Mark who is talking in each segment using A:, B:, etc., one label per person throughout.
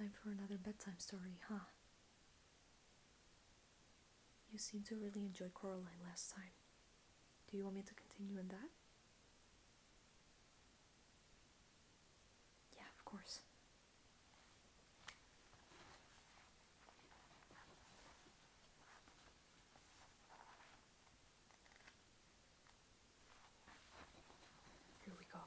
A: Time for another bedtime story, huh? You seemed to really enjoy Coraline last time. Do you want me to continue in that? Yeah, of course. Here we go.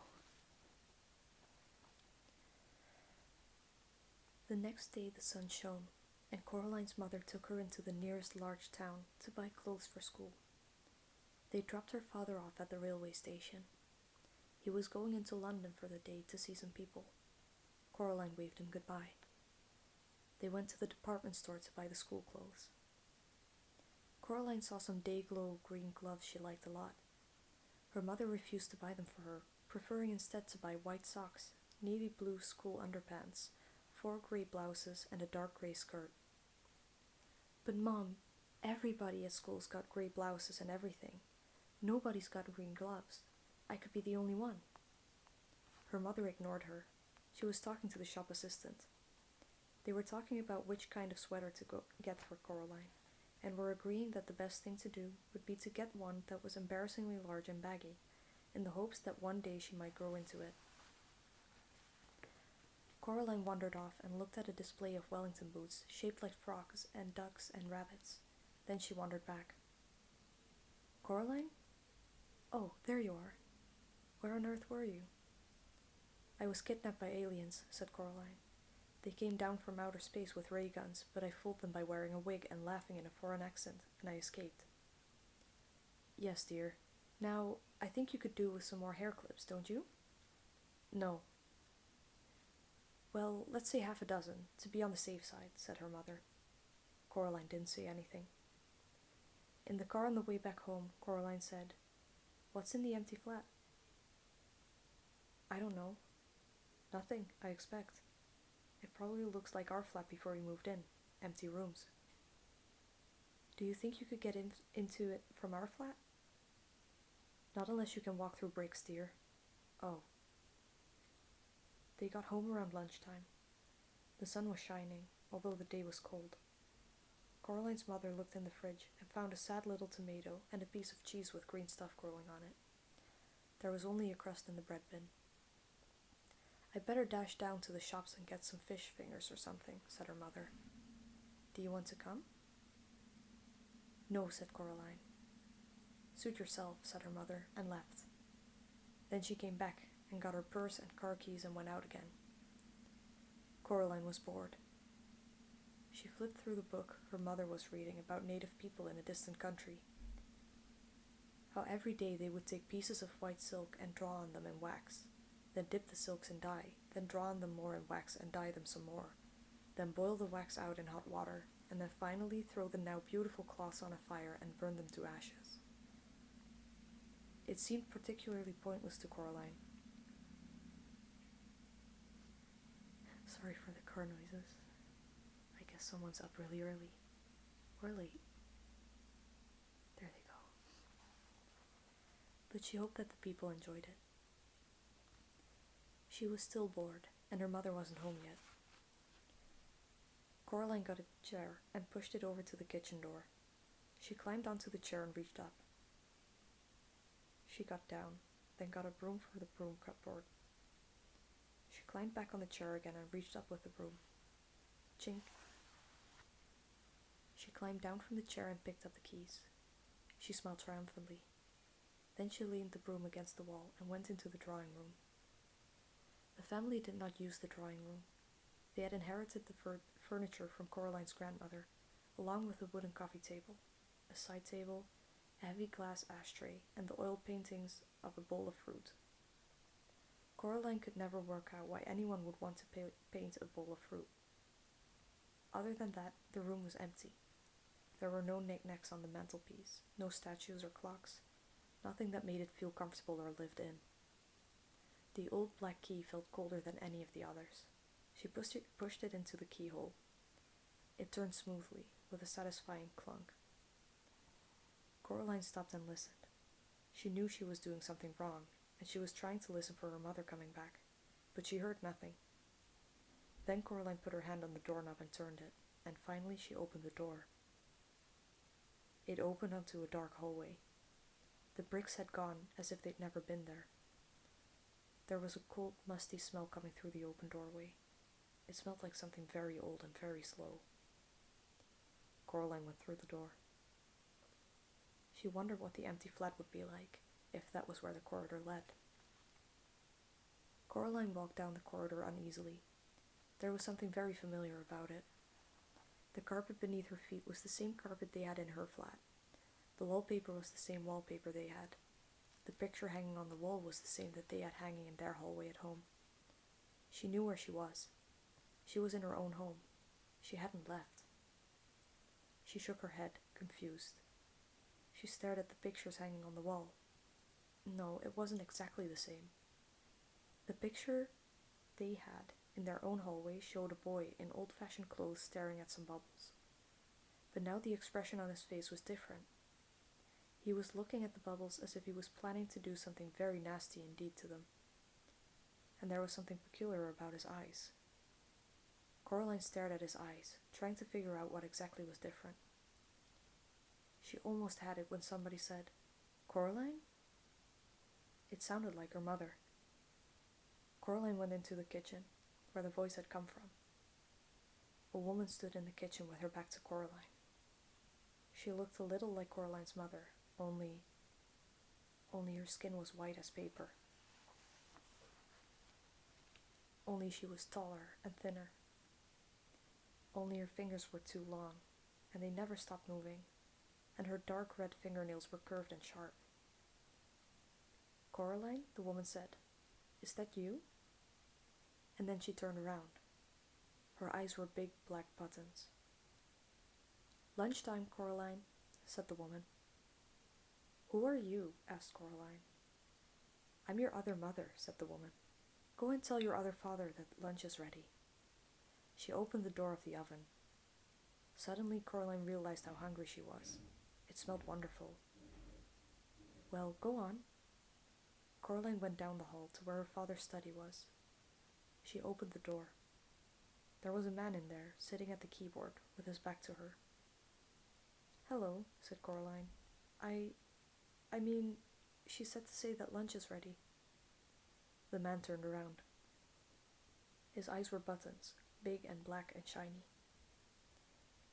A: The next day the sun shone, and Coraline's mother took her into the nearest large town to buy clothes for school. They dropped her father off at the railway station. He was going into London for the day to see some people. Coraline waved him goodbye. They went to the department store to buy the school clothes. Coraline saw some day-glow green gloves she liked a lot. Her mother refused to buy them for her, preferring instead to buy white socks, navy blue school underpants, 4 grey blouses, and a dark grey skirt. But Mom, everybody at school's got grey blouses and everything. Nobody's got green gloves. I could be the only one. Her mother ignored her. She was talking to the shop assistant. They were talking about which kind of sweater to get for Coraline, and were agreeing that the best thing to do would be to get one that was embarrassingly large and baggy, in the hopes that one day she might grow into it. Coraline wandered off and looked at a display of Wellington boots shaped like frogs and ducks and rabbits. Then she wandered back. Coraline? Oh, there you are. Where on earth were you? I was kidnapped by aliens, said Coraline. They came down from outer space with ray guns, but I fooled them by wearing a wig and laughing in a foreign accent, and I escaped. Yes, dear. Now, I think you could do with some more hair clips, don't you? No. Well, let's say half a dozen, to be on the safe side, said her mother. Coraline didn't say anything. In the car on the way back home, Coraline said, What's in the empty flat? I don't know. Nothing, I expect. It probably looks like our flat before we moved in. Empty rooms. Do you think you could get into it from our flat? Not unless you can walk through bricks, dear. Oh. They got home around lunchtime. The sun was shining, although the day was cold. Coraline's mother looked in the fridge and found a sad little tomato and a piece of cheese with green stuff growing on it. There was only a crust in the bread bin. I'd better dash down to the shops and get some fish fingers or something, said her mother. Do you want to come? No, said Coraline. Suit yourself, said her mother, and left. Then she came back and got her purse and car keys and went out again. Coraline was bored. She flipped through the book her mother was reading about native people in a distant country. How every day they would take pieces of white silk and draw on them in wax, then dip the silks in dye, then draw on them more in wax and dye them some more, then boil the wax out in hot water, and then finally throw the now beautiful cloths on a fire and burn them to ashes. It seemed particularly pointless to Coraline. Sorry for the car noises. I guess someone's up really early. Or late. There they go. But she hoped that the people enjoyed it. She was still bored, and her mother wasn't home yet. Coraline got a chair and pushed it over to the kitchen door. She climbed onto the chair and reached up. She got down, then got a broom for the broom cupboard. She climbed back on the chair again and reached up with the broom. Chink. She climbed down from the chair and picked up the keys. She smiled triumphantly. Then she leaned the broom against the wall and went into the drawing room. The family did not use the drawing room. They had inherited the furniture from Coraline's grandmother, along with a wooden coffee table, a side table, a heavy glass ashtray, and the oil paintings of a bowl of fruit. Coraline could never work out why anyone would want to paint a bowl of fruit. Other than that, the room was empty. There were no knickknacks on the mantelpiece, no statues or clocks, nothing that made it feel comfortable or lived in. The old black key felt colder than any of the others. She pushed it into the keyhole. It turned smoothly, with a satisfying clunk. Coraline stopped and listened. She knew she was doing something wrong, and she was trying to listen for her mother coming back, but she heard nothing. Then Coraline put her hand on the doorknob and turned it, and finally she opened the door. It opened onto a dark hallway. The bricks had gone as if they'd never been there. There was a cold, musty smell coming through the open doorway. It smelled like something very old and very slow. Coraline went through the door. She wondered what the empty flat would be like, if that was where the corridor led. Coraline walked down the corridor uneasily. There was something very familiar about it. The carpet beneath her feet was the same carpet they had in her flat. The wallpaper was the same wallpaper they had. The picture hanging on the wall was the same that they had hanging in their hallway at home. She knew where she was. She was in her own home. She hadn't left. She shook her head, confused. She stared at the pictures hanging on the wall. No, it wasn't exactly the same. The picture they had in their own hallway showed a boy in old-fashioned clothes staring at some bubbles. But now the expression on his face was different. He was looking at the bubbles as if he was planning to do something very nasty indeed to them. And there was something peculiar about his eyes. Coraline stared at his eyes, trying to figure out what exactly was different. She almost had it when somebody said, "Coraline?" It sounded like her mother. Coraline went into the kitchen, where the voice had come from. A woman stood in the kitchen with her back to Coraline. She looked a little like Coraline's mother, only her skin was white as paper. Only she was taller and thinner. Only her fingers were too long, and they never stopped moving, and her dark red fingernails were curved and sharp. "Coraline," the woman said, "is that you?" And then she turned around. Her eyes were big black buttons. "Lunchtime, Coraline," said the woman. "Who are you?" asked Coraline. "I'm your other mother," said the woman. "Go and tell your other father that lunch is ready." She opened the door of the oven. Suddenly Coraline realized how hungry she was. It smelled wonderful. "Well, go on." Coraline went down the hall to where her father's study was. She opened the door. There was a man in there, sitting at the keyboard, with his back to her. "Hello," said Coraline. I mean, she said to say that lunch is ready." The man turned around. His eyes were buttons, big and black and shiny.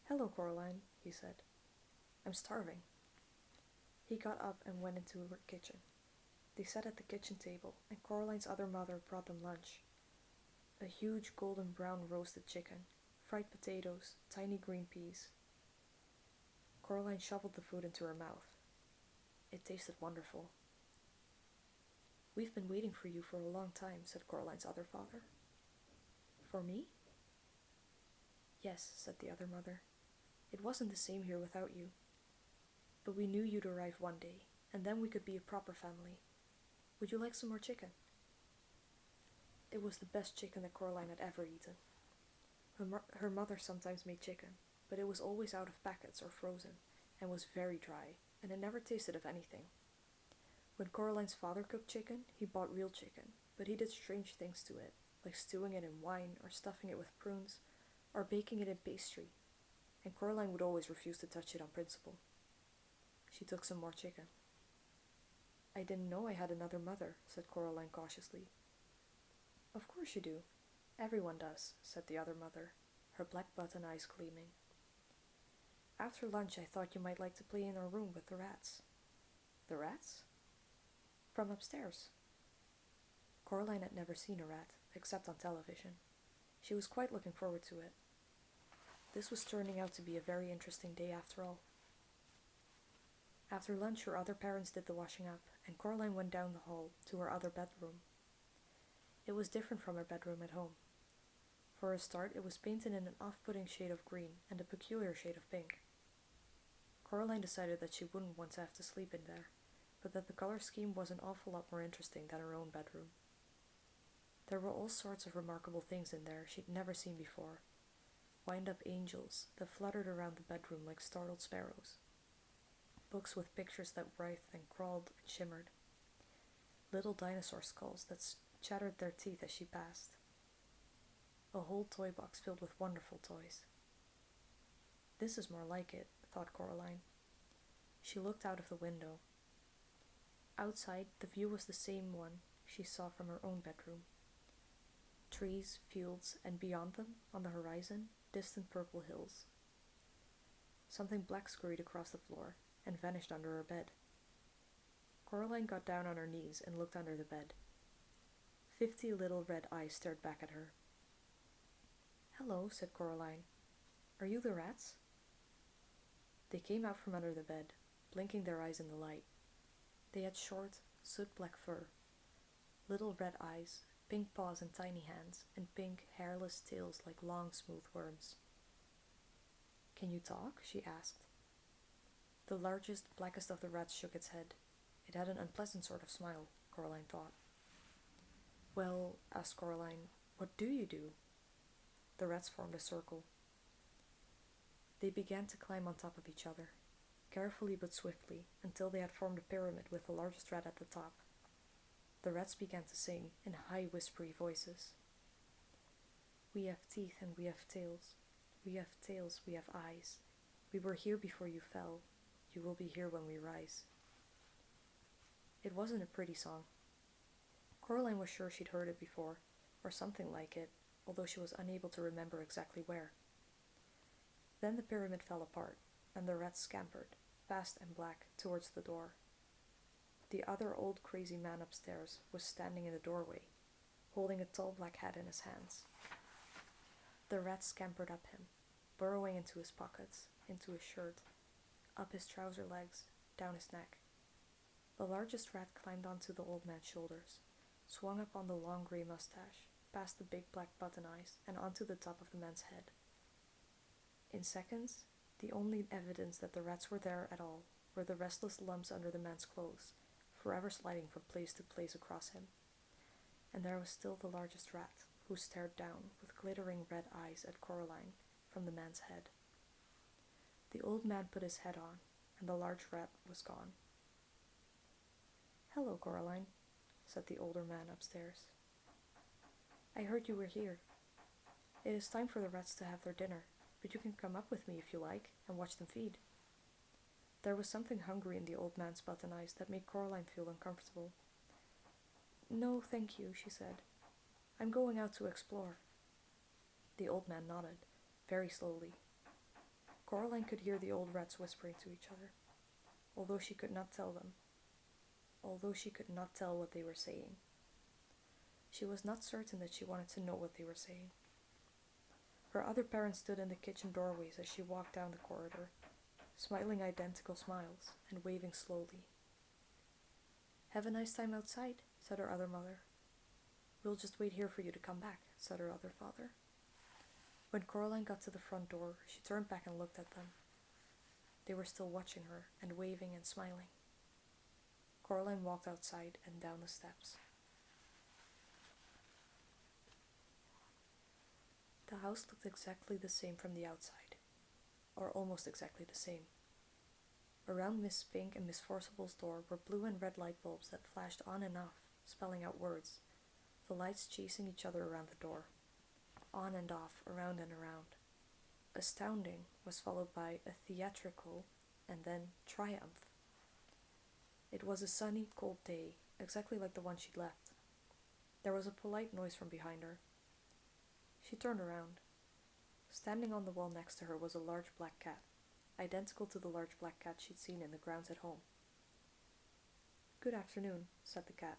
A: "Hello, Coraline," he said. "I'm starving." He got up and went into her kitchen. They sat at the kitchen table, and Coraline's other mother brought them lunch. A huge golden brown roasted chicken, fried potatoes, tiny green peas. Coraline shoveled the food into her mouth. It tasted wonderful. "We've been waiting for you for a long time," said Coraline's other father. "For me?" "Yes," said the other mother. "It wasn't the same here without you. But we knew you'd arrive one day, and then we could be a proper family. Would you like some more chicken?" It was the best chicken that Coraline had ever eaten. Her mother sometimes made chicken, but it was always out of packets or frozen, and was very dry, and it never tasted of anything. When Coraline's father cooked chicken, he bought real chicken, but he did strange things to it, like stewing it in wine, or stuffing it with prunes, or baking it in pastry, and Coraline would always refuse to touch it on principle. She took some more chicken. "I didn't know I had another mother," said Coraline cautiously. "Of course you do. Everyone does," said the other mother, her black button eyes gleaming. "After lunch I thought you might like to play in our room with the rats." "The rats?" "From upstairs." Coraline had never seen a rat, except on television. She was quite looking forward to it. This was turning out to be a very interesting day after all. After lunch her other parents did the washing up, and Coraline went down the hall to her other bedroom. It was different from her bedroom at home. For a start, it was painted in an off-putting shade of green and a peculiar shade of pink. Coraline decided that she wouldn't want to have to sleep in there, but that the color scheme was an awful lot more interesting than her own bedroom. There were all sorts of remarkable things in there she'd never seen before. Wind-up angels that fluttered around the bedroom like startled sparrows. Books with pictures that writhed and crawled and shimmered. Little dinosaur skulls that chattered their teeth as she passed. a whole toy box filled with wonderful toys. This is more like it, thought Coraline. She looked out of the window. Outside, the view was the same one she saw from her own bedroom. Trees, fields, and beyond them, on the horizon, distant purple hills. Something black scurried across the floor and vanished under her bed. Coraline got down on her knees and looked under the bed. 50 little red eyes stared back at her. "Hello," said Coraline. "Are you the rats?" They came out from under the bed, blinking their eyes in the light. They had short, soot-black fur, little red eyes, pink paws and tiny hands, and pink, hairless tails like long, smooth worms. "Can you talk?" she asked. The largest, blackest of the rats shook its head. It had an unpleasant sort of smile, Coraline thought. "Well," asked Coraline, "what do you do?" The rats formed a circle. They began to climb on top of each other, carefully but swiftly, until they had formed a pyramid with the largest rat at the top. The rats began to sing in high, whispery voices. "We have teeth and we have tails. We have tails, we have eyes. We were here before you fell. You will be here when we rise." It wasn't a pretty song. Coraline was sure she'd heard it before, or something like it, although she was unable to remember exactly where. Then the pyramid fell apart, and the rats scampered, fast and black, towards the door. The other old crazy man upstairs was standing in the doorway, holding a tall black hat in his hands. The rats scampered up him, burrowing into his pockets, into his shirt, up his trouser legs, down his neck. The largest rat climbed onto the old man's shoulders, swung up on the long grey mustache, past the big black button eyes, and onto the top of the man's head. In seconds, the only evidence that the rats were there at all were the restless lumps under the man's clothes, forever sliding from place to place across him. And there was still the largest rat, who stared down with glittering red eyes at Coraline from the man's head. The old man put his head on, and the large rat was gone. "Hello, Coraline," said the older man upstairs. "I heard you were here. It is time for the rats to have their dinner, but you can come up with me if you like and watch them feed." There was something hungry in the old man's button eyes that made Coraline feel uncomfortable. "No, thank you," she said. "I'm going out to explore." The old man nodded, very slowly. Coraline could hear the old rats whispering to each other, although she could not tell what they were saying. She was not certain that she wanted to know what they were saying. Her other parents stood in the kitchen doorways as she walked down the corridor, smiling identical smiles and waving slowly. "Have a nice time outside," said her other mother. "We'll just wait here for you to come back," said her other father. When Coraline got to the front door, she turned back and looked at them. They were still watching her and waving and smiling. Coraline walked outside and down the steps. The house looked exactly the same from the outside, or almost exactly the same. Around Miss Pink and Miss Forcible's door were blue and red light bulbs that flashed on and off, spelling out words, the lights chasing each other around the door. On and off, around and around. Astounding was followed by a theatrical, and then triumph. It was a sunny, cold day, exactly like the one she'd left. There was a polite noise from behind her. She turned around. Standing on the wall next to her was a large black cat, identical to the large black cat she'd seen in the grounds at home. "Good afternoon," said the cat.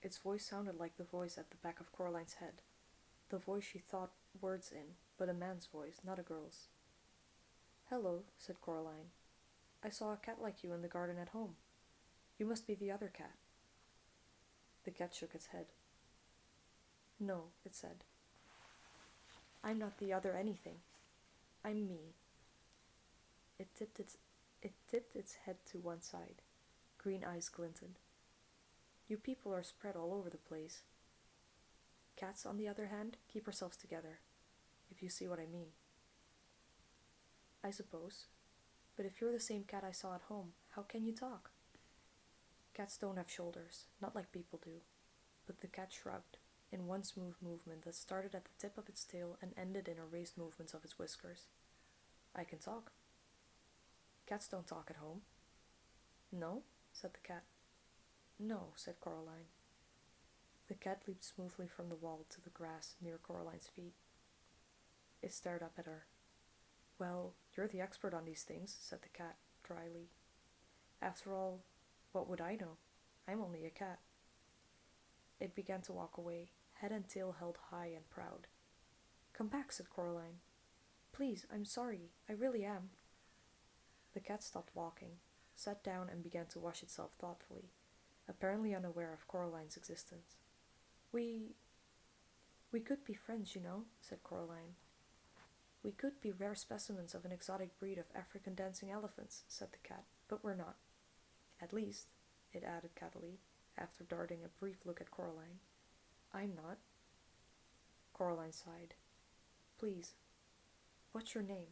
A: Its voice sounded like the voice at the back of Coraline's head, the voice she thought words in, but a man's voice, not a girl's. "Hello," said Coraline. "I saw a cat like you in the garden at home. You must be the other cat." The cat shook its head. "No," it said. "I'm not the other anything. I'm me." It tipped its head to one side. Green eyes glinted. "You people are spread all over the place. Cats, on the other hand, keep ourselves together, if you see what I mean." "I suppose. But if you're the same cat I saw at home, how can you talk?" "Cats don't have shoulders, not like people do." But the cat shrugged. in one smooth movement that started at the tip of its tail and ended in erased movements of its whiskers. I can talk. Cats don't talk at home. No, said the cat. No, said Coraline. The cat leaped smoothly from the wall to the grass near Coraline's feet. It stared up at her. Well, you're the expert on these things, said the cat, dryly. After all, what would I know? I'm only a cat. It began to walk away, head and tail held high and proud. Come back, said Coraline. Please, I'm sorry, I really am. The cat stopped walking, sat down and began to wash itself thoughtfully, apparently unaware of Coraline's existence. We could be friends, you know, said Coraline. We could be rare specimens of an exotic breed of African dancing elephants, said the cat, but we're not. At least, it added cattily, after darting a brief look at Coraline, I'm not. Coraline sighed. Please, what's your name?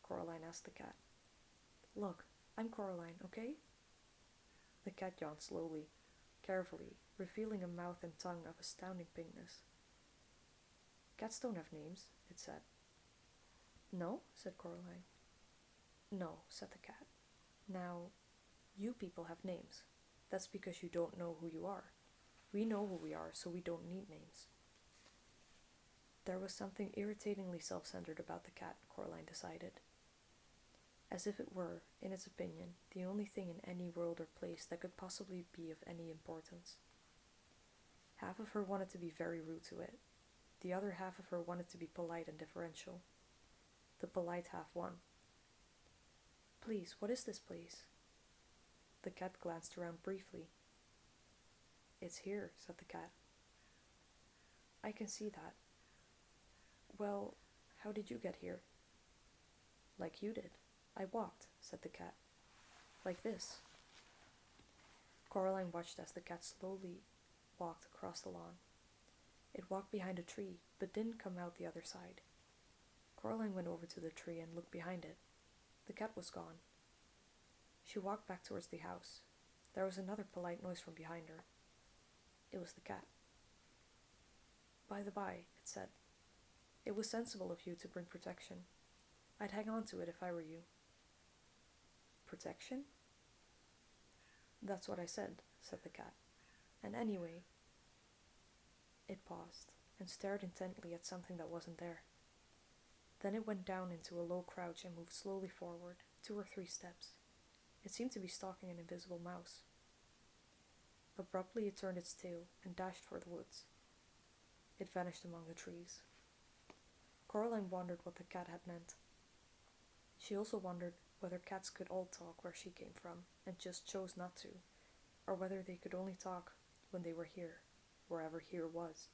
A: Coraline asked the cat. Look, I'm Coraline, okay? The cat yawned slowly, carefully, revealing a mouth and tongue of astounding pinkness. Cats don't have names, it said. No, said Coraline. No, said the cat. Now, you people have names. That's because you don't know who you are. We know who we are, so we don't need names. There was something irritatingly self-centered about the cat, Coraline decided. As if it were, in its opinion, the only thing in any world or place that could possibly be of any importance. Half of her wanted to be very rude to it. The other half of her wanted to be polite and deferential. The polite half won. Please, what is this place? The cat glanced around briefly. It's here, said the cat. I can see that. Well, how did you get here? Like you did. I walked, said the cat. Like this. Coraline watched as the cat slowly walked across the lawn. It walked behind a tree, but didn't come out the other side. Coraline went over to the tree and looked behind it. The cat was gone. She walked back towards the house. There was another polite noise from behind her. It was the cat. By the by, it said, it was sensible of you to bring protection. I'd hang on to it if I were you. Protection? That's what I said the cat. And anyway... It paused and stared intently at something that wasn't there. Then it went down into a low crouch and moved slowly forward, 2 or 3 steps. It seemed to be stalking an invisible mouse. Abruptly it turned its tail and dashed for the woods. It vanished among the trees. Coraline wondered what the cat had meant. She also wondered whether cats could all talk where she came from and just chose not to, or whether they could only talk when they were here, wherever here was.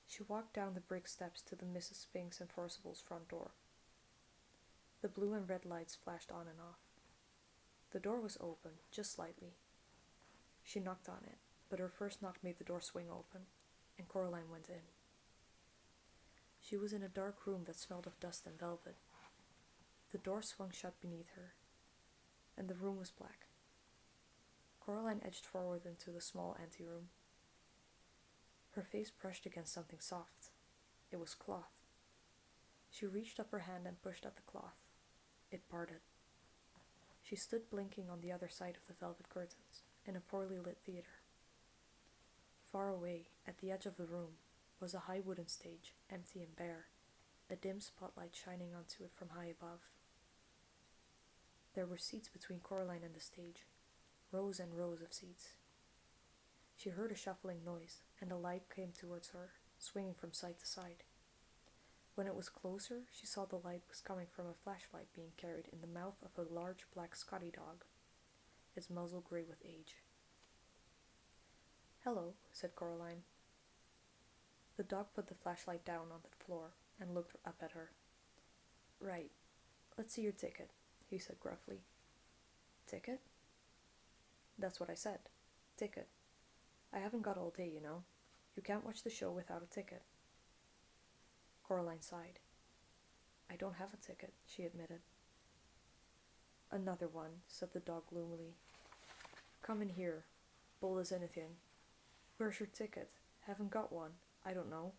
A: She walked down the brick steps to the Mrs. Spinks and Forcible's front door. The blue and red lights flashed on and off. The door was open, just slightly. She knocked on it, but her first knock made the door swing open, and Coraline went in. She was in a dark room that smelled of dust and velvet. The door swung shut beneath her, and the room was black. Coraline edged forward into the small anteroom. Her face brushed against something soft. It was cloth. She reached up her hand and pushed at the cloth. It parted. She stood blinking on the other side of the velvet curtains, in a poorly lit theater. Far away, at the edge of the room, was a high wooden stage, empty and bare, a dim spotlight shining onto it from high above. There were seats between Coraline and the stage, rows and rows of seats. She heard a shuffling noise, and a light came towards her, swinging from side to side. When it was closer, she saw the light was coming from a flashlight being carried in the mouth of a large black Scotty dog, its muzzle grey with age. "Hello," said Coraline. The dog put the flashlight down on the floor and looked up at her. "Right. Let's see your ticket," he said gruffly. "Ticket?" "That's what I said. Ticket. I haven't got all day, you know. You can't watch the show without a ticket." Coraline sighed. "I don't have a ticket," she admitted. "Another one," said the dog gloomily. "Come in here, bold as anything. Where's your ticket? Haven't got one. I don't know.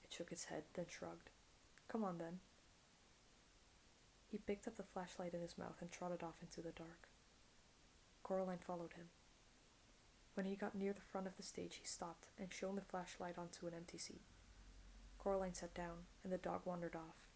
A: It shook its head, then shrugged. Come on then. He picked up the flashlight in his mouth and trotted off into the dark. Coraline followed him. When he got near the front of the stage, he stopped and shone the flashlight onto an empty seat. Coraline sat down, and the dog wandered off,